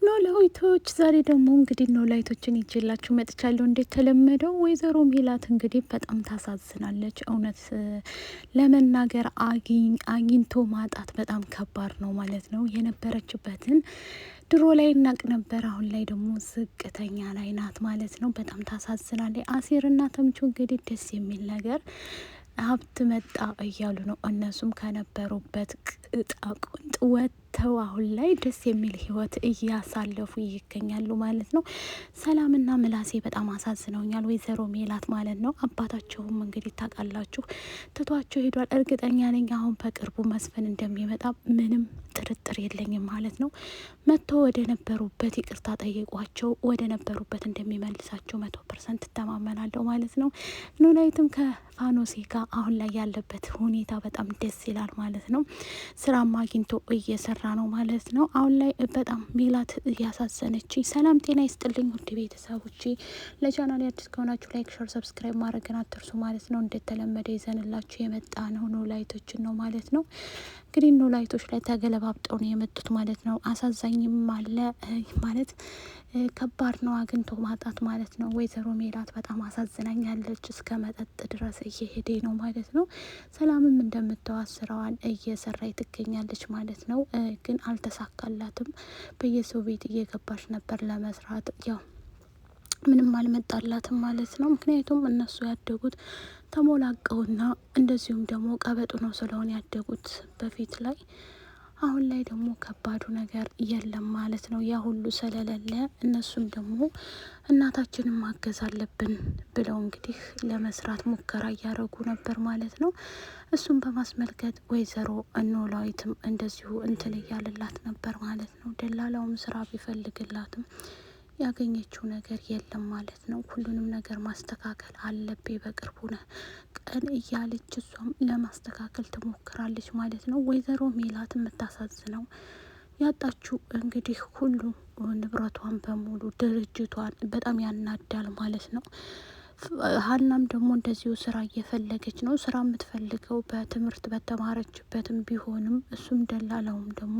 ኖላዊቶች ዛሬ ደግሞ እንግዲህ ኖላዊቶችን ይዤላችሁ መጥቻለሁ። እንዴት ተለመደው ወይዘሮ ሜላት እንግዲህ በጣም ታሳዝናለች። እውነት ለመናገር አግኝቶ ማጣት በጣም ከባድ ነው ማለት ነው። የነበረችበትን ድሮ ላይ እናቅ ነበር፣ አሁን ላይ ደግሞ ዝቅተኛ ላይ ናት ማለት ነው። በጣም ታሳዝናለች። አሴርና ተምቹ እንግዲህ ደስ የሚል ነገር ሀብት መጣ እያሉ ነው። እነሱም ከነበሩበት ቅጣቁንጥ ወጥተው አሁን ላይ ደስ የሚል ህይወት እያሳለፉ ይገኛሉ ማለት ነው። ሰላምና ምላሴ በጣም አሳዝነውኛል፣ ወይዘሮ ሜላት ማለት ነው። አባታቸውም እንግዲህ ታውቃላችሁ ትቷቸው ሄዷል። እርግጠኛ ነኝ አሁን በቅርቡ መስፍን እንደሚመጣ ምንም ጥርጥር የለኝም ማለት ነው። መጥቶ ወደ ነበሩበት ይቅርታ ጠይቋቸው ወደ ነበሩበት እንደሚመልሳቸው 100% እተማመናለሁ ማለት ነው። ኖላዊትም ከፋኖሴ ጋር አሁን ላይ ያለበት ሁኔታ በጣም ደስ ይላል ማለት ነው። ስራም አግኝቶ እየሰራ ነው ማለት ነው። አሁን ላይ በጣም ሜላት እያሳዘነች። ሰላም ጤና ይስጥልኝ ውድ ቤተሰቦቼ፣ ለቻናል አዲስ ከሆናችሁ ላይክ፣ ሸር፣ ሰብስክራይብ ማድረግን አትርሱ ማለት ነው። እንደተለመደ ይዘንላችሁ የመጣ ነው ኖላዊቶችን ነው ማለት ነው። እንግዲህ ኖላዊቶች ላይ ተገለባብጠው ነው የመጡት ማለት ነው። አሳዛኝም አለ ማለት ከባድ ነው አግኝቶ ማጣት ማለት ነው። ወይዘሮ ሜላት በጣም አሳዝናኛለች፣ እስከ መጠጥ ድረስ እየሄደ ነው ማለት ነው። ሰላምም እንደምታዋት ስራዋን እየሰራች ትገኛለች ማለት ነው። ግን አልተሳካላትም። በየሰው ቤት እየገባች ነበር ለመስራት፣ ያው ምንም አልመጣላትም ማለት ነው። ምክንያቱም እነሱ ያደጉት ተሞላቀውና እንደዚሁም ደግሞ ቀበጡ ነው ስለሆነ ያደጉት በፊት ላይ። አሁን ላይ ደግሞ ከባዱ ነገር የለም ማለት ነው። ያ ሁሉ ስለሌለ እነሱም ደግሞ እናታችንን ማገዝ አለብን ብለው እንግዲህ ለመስራት ሙከራ እያደረጉ ነበር ማለት ነው። እሱም በማስመልከት ወይዘሮ ኖላዊትም እንደዚሁ እንትን እያለላት ነበር ማለት ነው። ደላላውም ስራ ቢፈልግላትም ያገኘችው ነገር የለም ማለት ነው። ሁሉንም ነገር ማስተካከል አለብኝ በቅርቡ ቀን እያለች እሷም ለማስተካከል ትሞክራለች ማለት ነው። ወይዘሮ ሜላት የምታሳዝነው ያጣችው እንግዲህ ሁሉ ንብረቷን በሙሉ ድርጅቷን በጣም ያናዳል ማለት ነው። ሀናም ደግሞ እንደዚሁ ስራ እየፈለገች ነው። ስራ የምትፈልገው በትምህርት በተማረችበትም ቢሆንም እሱም ደላላውም ደግሞ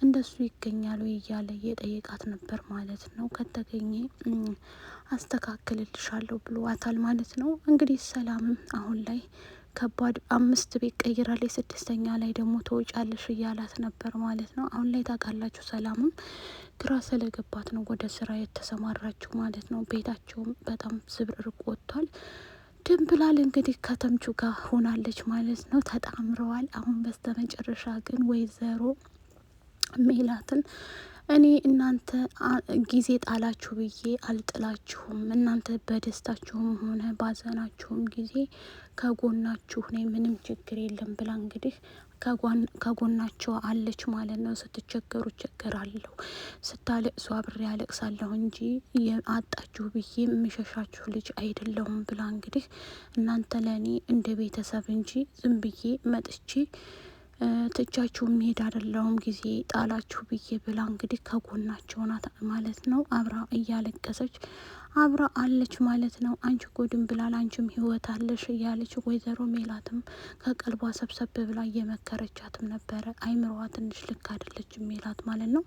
እንደሱ ይገኛሉ እያለ እየጠየቃት ነበር ማለት ነው። ከተገኘ አስተካክልልሻለሁ ብሏታል ማለት ነው። እንግዲህ ሰላምም አሁን ላይ ከባድ 5 ቤት ቀይራለች፣ 6ኛ ላይ ደግሞ ተወጫለሽ እያላት ነበር ማለት ነው። አሁን ላይ ታውቃላችሁ ሰላምም ግራ ስለገባት ነው ወደ ስራ የተሰማራችው ማለት ነው። ቤታቸውም በጣም ዝብርርቅ ወጥቷል። ድንብላል እንግዲህ ከተምቹ ጋር ሆናለች ማለት ነው። ተጣምረዋል። አሁን በስተመጨረሻ ግን ወይዘሮ ሜላትን እኔ እናንተ ጊዜ ጣላችሁ ብዬ አልጥላችሁም፣ እናንተ በደስታችሁም ሆነ ባዘናችሁም ጊዜ ከጎናችሁ ነኝ፣ ምንም ችግር የለም ብላ እንግዲህ ከጎናቸው አለች ማለት ነው። ስትቸገሩ ቸገራለሁ፣ ስታለቅሱ አብሬ ያለቅሳለሁ እንጂ አጣችሁ ብዬ የምሸሻችሁ ልጅ አይደለሁም ብላ እንግዲህ እናንተ ለእኔ እንደ ቤተሰብ እንጂ ዝም ብዬ መጥቼ ትቻችሁ መሄድ አይደለሁም ጊዜ ጣላችሁ ብዬ ብላ እንግዲህ ከጎናቸው ናት ማለት ነው። አብራ እያለቀሰች አብራ አለች ማለት ነው። አንቺ ጎድን ብላል፣ አንቺም ህይወት አለሽ እያለች ወይዘሮ ሜላትም ከቀልቧ ሰብሰብ ብላ እየመከረቻትም ነበረ። አይምሮዋ ትንሽ ልክ አይደለችም ሜላት ማለት ነው።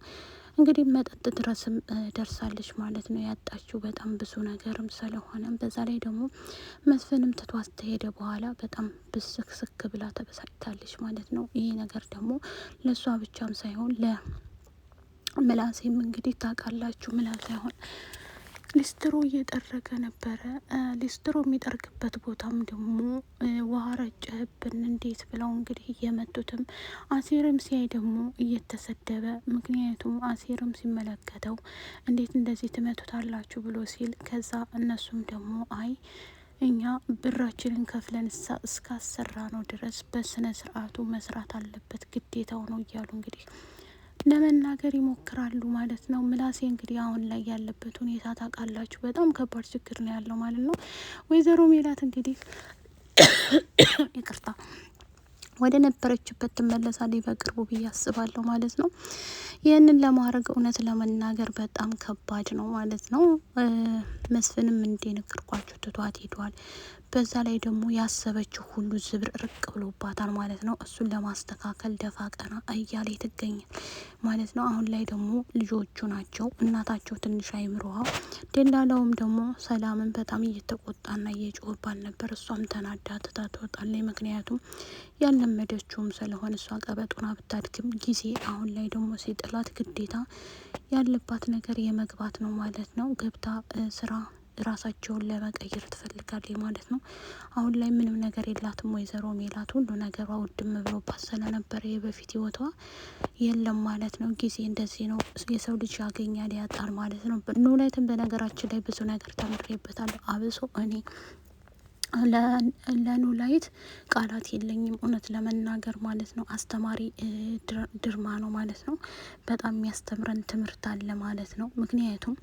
እንግዲህ መጠጥ ድረስም ደርሳለች ማለት ነው። ያጣችው በጣም ብዙ ነገርም ስለሆነ በዛ ላይ ደግሞ መስፍንም ትቷት ከሄደ በኋላ በጣም ብስክስክ ብላ ተበሳጭታለች ማለት ነው። ይሄ ነገር ደግሞ ለእሷ ብቻም ሳይሆን ለምላሴም እንግዲህ ታውቃላችሁ ምላሴ አሁን ሊስትሮ እየጠረገ ነበረ። ሊስትሮ የሚጠርግበት ቦታም ደግሞ ውሃ ረጨህብን እንዴት ብለው እንግዲህ እየመቱትም፣ አሴርም ሲያይ ደግሞ እየተሰደበ፣ ምክንያቱም አሴርም ሲመለከተው እንዴት እንደዚህ ትመቱታላችሁ ብሎ ሲል፣ ከዛ እነሱም ደግሞ አይ እኛ ብራችንን ከፍለን እስካሰራ ነው ድረስ በስነ ስርዓቱ መስራት አለበት ግዴታው ነው እያሉ እንግዲህ ለመናገር ይሞክራሉ ማለት ነው። ምላሴ እንግዲህ አሁን ላይ ያለበት ሁኔታ ታውቃላችሁ፣ በጣም ከባድ ችግር ነው ያለው ማለት ነው። ወይዘሮ ሜላት እንግዲህ ይቅርታ ወደ ነበረችበት ትመለሳለች በቅርቡ ብዬ አስባለሁ ማለት ነው። ይህንን ለማድረግ እውነት ለመናገር በጣም ከባድ ነው ማለት ነው። መስፍንም እንደነገርኳችሁ ትቷት ሄዷል። በዛ ላይ ደግሞ ያሰበችው ሁሉ ዝብርቅርቅ ብሎባታል ማለት ነው። እሱን ለማስተካከል ደፋ ቀና እያለ ትገኛል ማለት ነው። አሁን ላይ ደግሞ ልጆቹ ናቸው እናታቸው ትንሽ አይምሮዋ። ደላላውም ደግሞ ሰላምን በጣም እየተቆጣና እየጮህባል ነበር። እሷም ተናዳ ትታ ትወጣለች። ምክንያቱም ያለመደችውም ስለሆነ እሷ ቀበጡና ብታድግም ጊዜ አሁን ላይ ደግሞ ሲጥላት ግዴታ ያለባት ነገር የመግባት ነው ማለት ነው። ገብታ ስራ ራሳቸውን ለመቀየር ትፈልጋለች ማለት ነው። አሁን ላይ ምንም ነገር የላትም ወይዘሮ ሜላት። ሁሉ ነገሯ ውድም ብሎባት ስለነበረ የበፊት ህይወቷ የለም ማለት ነው። ጊዜ እንደዚህ ነው፣ የሰው ልጅ ያገኛል ያጣል ማለት ነው። ኖላዊትን በነገራችን ላይ ብዙ ነገር ተምሬበታለሁ። አብሶ እኔ ለኖላዊት ቃላት የለኝም እውነት ለመናገር ማለት ነው። አስተማሪ ድርማ ነው ማለት ነው። በጣም የሚያስተምረን ትምህርት አለ ማለት ነው። ምክንያቱም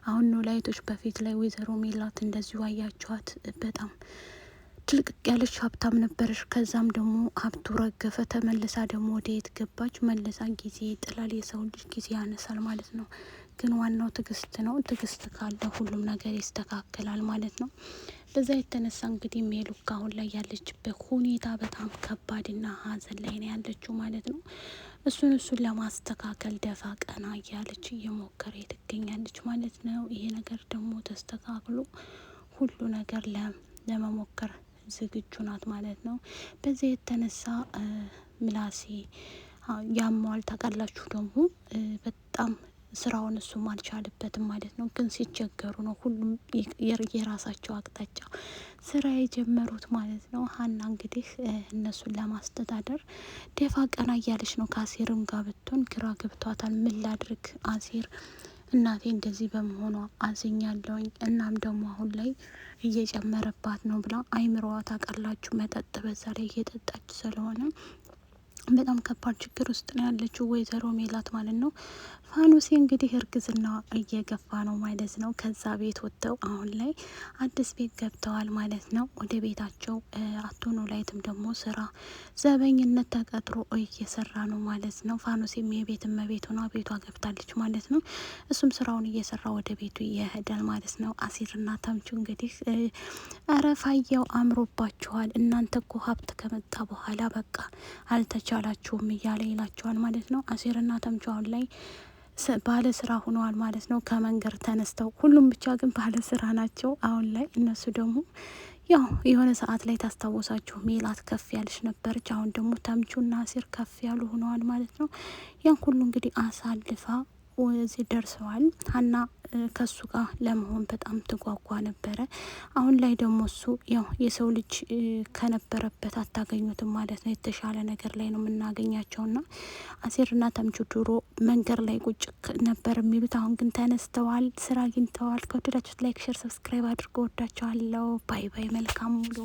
አሁን ኖላዊቶች በፊት ላይ ወይዘሮ ሜላት እንደዚሁ አያችኋት፣ በጣም ትልቅቅ ያለች ሀብታም ነበረች። ከዛም ደግሞ ሀብቱ ረገፈ። ተመልሳ ደግሞ ወደ የት ገባች? መልሳ ጊዜ ይጥላል። የሰው ልጅ ጊዜ ያነሳል ማለት ነው። ግን ዋናው ትዕግስት ነው። ትዕግስት ካለ ሁሉም ነገር ይስተካከላል ማለት ነው። በዛ የተነሳ እንግዲህ ሜሉክ አሁን ላይ ያለችበት ሁኔታ በጣም ከባድና ሀዘን ላይ ነው ያለችው ማለት ነው። እሱን ለማስተካከል ደፋ ቀና እያለች እየሞከረ ትገኛለች ማለት ነው። ይሄ ነገር ደግሞ ተስተካክሎ ሁሉ ነገር ለመሞከር ዝግጁ ናት ማለት ነው። በዚህ የተነሳ ምላሴ ያሟል። ታውቃላችሁ ደግሞ በጣም ስራውን እሱም አልቻለበትም ማለት ነው። ግን ሲቸገሩ ነው ሁሉም የራሳቸው አቅጣጫ ስራ የጀመሩት ማለት ነው። ሀና እንግዲህ እነሱን ለማስተዳደር ደፋ ቀና እያለች ነው። ከአሴርም ጋር ብትሆን ግራ ገብቷታል። ምን ላድርግ አሴር፣ እናቴ እንደዚህ በመሆኗ አዝኛለሁኝ። እናም ደግሞ አሁን ላይ እየጨመረባት ነው ብላ አይምሮዋ ታውቃላችሁ፣ መጠጥ በዛ ላይ እየጠጣች ስለሆነ በጣም ከባድ ችግር ውስጥ ነው ያለችው ወይዘሮ ሜላት ማለት ነው። ፋኑሴ እንግዲህ እርግዝና እየገፋ ነው ማለት ነው። ከዛ ቤት ወጥተው አሁን ላይ አዲስ ቤት ገብተዋል ማለት ነው። ወደ ቤታቸው አቶ ኖላዊትም ደግሞ ስራ ዘበኝነት ተቀጥሮ እየሰራ ነው ማለት ነው። ፋኑሴም የቤት እመቤት ሆና ቤቷ ገብታለች ማለት ነው። እሱም ስራውን እየሰራ ወደ ቤቱ ይሄዳል ማለት ነው። አሲርና ተምቹ እንግዲህ አረፋያው አምሮባችኋል፣ እናንተ እኮ ሀብት ከመጣ በኋላ በቃ አልተቻላችሁም እያለ ይላቸዋል ማለት ነው። አሲርና ተምቹ አሁን ላይ ባለ ስራ ሆነዋል ማለት ነው። ከመንገድ ተነስተው ሁሉም ብቻ ግን ባለ ስራ ናቸው አሁን ላይ። እነሱ ደግሞ ያው የሆነ ሰዓት ላይ ታስታወሳችሁ ሜላት ከፍ ያለች ነበረች። አሁን ደግሞ ተምቹና አሲር ከፍ ያሉ ሆነዋል ማለት ነው። ያን ሁሉ እንግዲህ አሳልፋ ወዚህ ደርሰዋል። ሀና ከሱ ጋር ለመሆን በጣም ትጓጓ ነበረ። አሁን ላይ ደግሞ እሱ ያው የሰው ልጅ ከነበረበት አታገኙትም ማለት ነው። የተሻለ ነገር ላይ ነው የምናገኛቸውና አሴርና ተምቹ ድሮ መንገድ ላይ ቁጭ ነበር የሚሉት፣ አሁን ግን ተነስተዋል፣ ስራ አግኝተዋል። ከወደዳችሁት ላይክ፣ ሼር፣ ሰብስክራይብ አድርጎ ወዳቸዋለሁ። ባይ ባይ። መልካም ውሎ